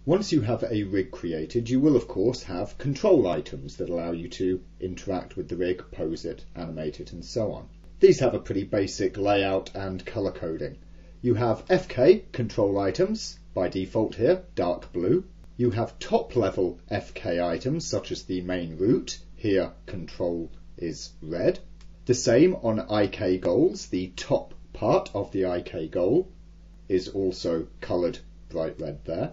Once you have a rig created, you will of course have control items that allow you to interact with the rig, pose it, animate it, and so on. These have a pretty basic layout and colour coding. You have FK control items, by default here, dark blue. You have top level FK items such as the main root, here control is red. The same on IK goals, the top part of the IK goal is also coloured bright red there.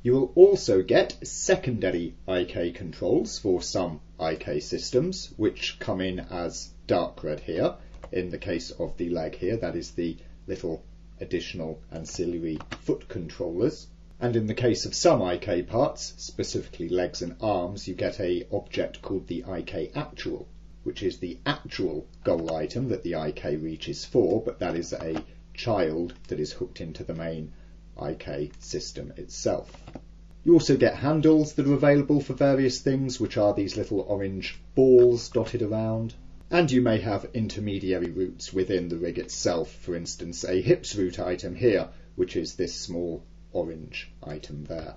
You will also get secondary IK controls for some IK systems, which come in as dark red here. In the case of the leg here, that is the little additional ancillary foot controllers. And in the case of some IK parts, specifically legs and arms, you get an object called the IK actual, which is the actual goal item that the IK reaches for, but that is a child that is hooked into the main IK system itself. You also get handles that are available for various things, which are these little orange balls dotted around. And you may have intermediary roots within the rig itself, for instance a hips root item here, which is this small orange item there.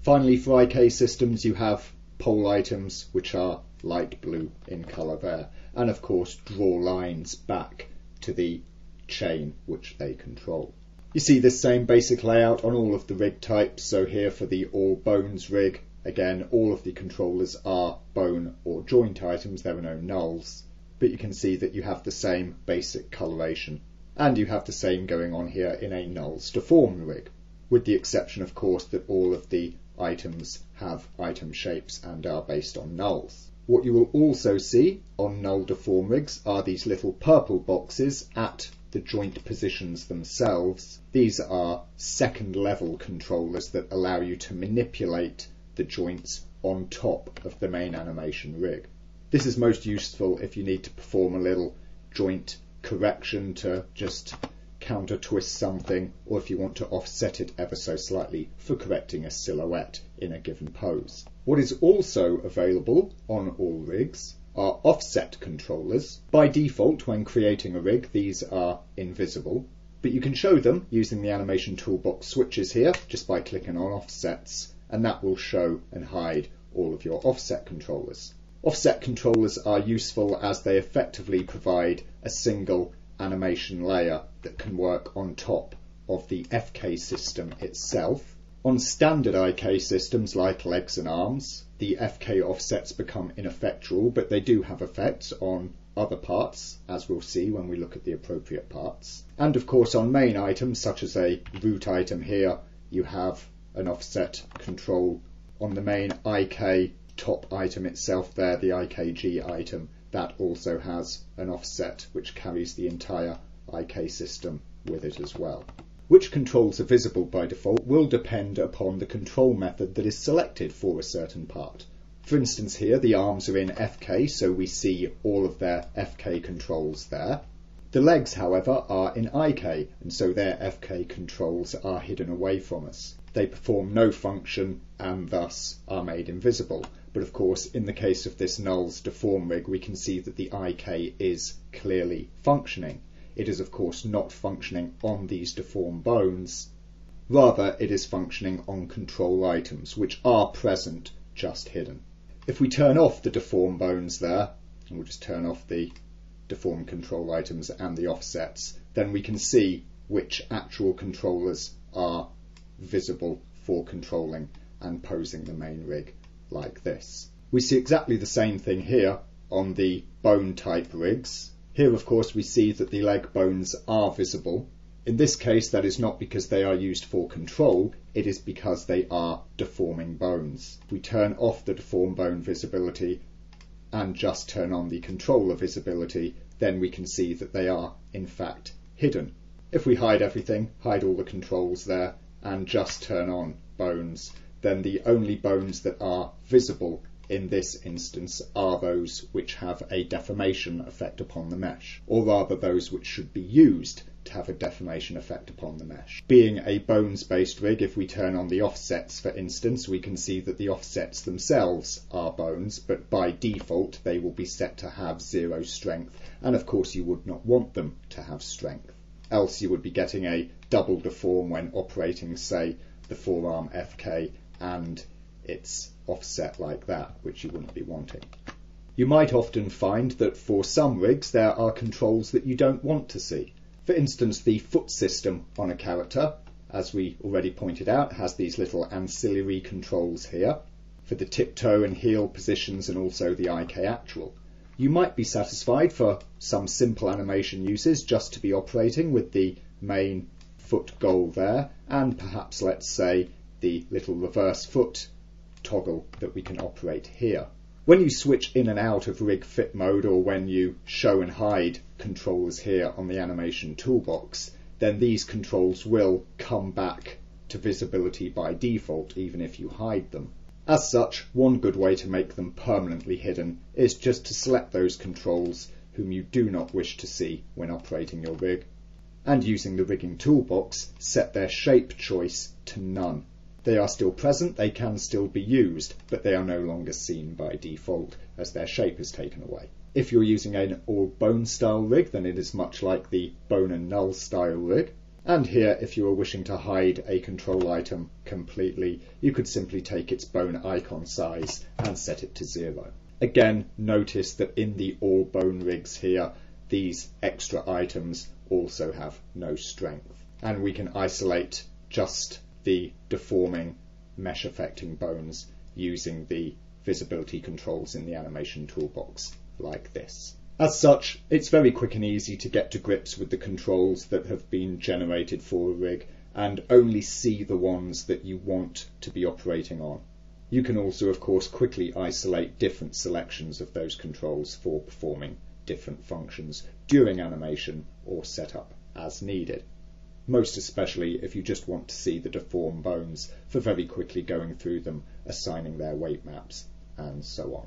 Finally, for IK systems you have pole items which are light blue in colour there, and of course draw lines back to the chain which they control. You see this same basic layout on all of the rig types, so here for the all bones rig, again all of the controllers are bone or joint items, there are no nulls, but you can see that you have the same basic coloration, and you have the same going on here in a nulls deform rig, with the exception of course that all of the items have item shapes and are based on nulls. What you will also see on null deform rigs are these little purple boxes at the joint positions themselves. These are second level controllers that allow you to manipulate the joints on top of the main animation rig. This is most useful if you need to perform a little joint correction to just counter twist something, or if you want to offset it ever so slightly for correcting a silhouette in a given pose. What is also available on all rigs are offset controllers. By default, when creating a rig, these are invisible, but you can show them using the animation toolbox switches here, just by clicking on offsets, and that will show and hide all of your offset controllers. Offset controllers are useful as they effectively provide a single animation layer that can work on top of the FK system itself. On standard IK systems like legs and arms, the FK offsets become ineffectual, but they do have effects on other parts, as we'll see when we look at the appropriate parts. And of course on main items, such as a root item here, you have an offset control on the main IK top item itself there, the IKG item. That also has an offset which carries the entire IK system with it as well. Which controls are visible by default will depend upon the control method that is selected for a certain part. For instance here the arms are in FK, so we see all of their FK controls there. The legs however are in IK, and so their FK controls are hidden away from us. They perform no function and thus are made invisible. But of course in the case of this nulls deform rig we can see that the IK is clearly functioning. It is of course not functioning on these deformed bones, rather it is functioning on control items which are present, just hidden. If we turn off the deformed bones there, and we'll just turn off the deformed control items and the offsets, then we can see which actual controllers are visible for controlling and posing the main rig like this. We see exactly the same thing here on the bone type rigs. Here of course we see that the leg bones are visible. In this case that is not because they are used for control, it is because they are deforming bones. We turn off the deformed bone visibility and just turn on the controller visibility, then we can see that they are in fact hidden. If we hide everything, hide all the controls there, and just turn on bones, then the only bones that are visible in this instance are those which have a deformation effect upon the mesh, or rather those which should be used to have a deformation effect upon the mesh. Being a bones based rig, if we turn on the offsets for instance, we can see that the offsets themselves are bones, but by default they will be set to have 0 strength, and of course you would not want them to have strength, else you would be getting a double deform when operating say the forearm FK and it's offset like that, which you wouldn't be wanting. You might often find that for some rigs there are controls that you don't want to see. For instance, the foot system on a character, as we already pointed out, has these little ancillary controls here for the tiptoe and heel positions and also the IK actual. You might be satisfied for some simple animation uses just to be operating with the main foot goal there, and perhaps, let's say, the little reverse foot toggle that we can operate here. When you switch in and out of rig fit mode, or when you show and hide controls here on the animation toolbox, then these controls will come back to visibility by default, even if you hide them. As such, one good way to make them permanently hidden is just to select those controls whom you do not wish to see when operating your rig, and using the rigging toolbox, set their shape choice to none. They are still present, they can still be used, but they are no longer seen by default as their shape is taken away. If you're using an all bone style rig, then it is much like the bone and null style rig. And here, if you are wishing to hide a control item completely, you could simply take its bone icon size and set it to 0. Again, notice that in the all bone rigs here, these extra items also have no strength. And we can isolate just the deforming, mesh affecting bones using the visibility controls in the animation toolbox like this. As such, it's very quick and easy to get to grips with the controls that have been generated for a rig and only see the ones that you want to be operating on. You can also, of course, quickly isolate different selections of those controls for performing different functions during animation or setup as needed. Most especially if you just want to see the deformed bones for very quickly going through them, assigning their weight maps, and so on.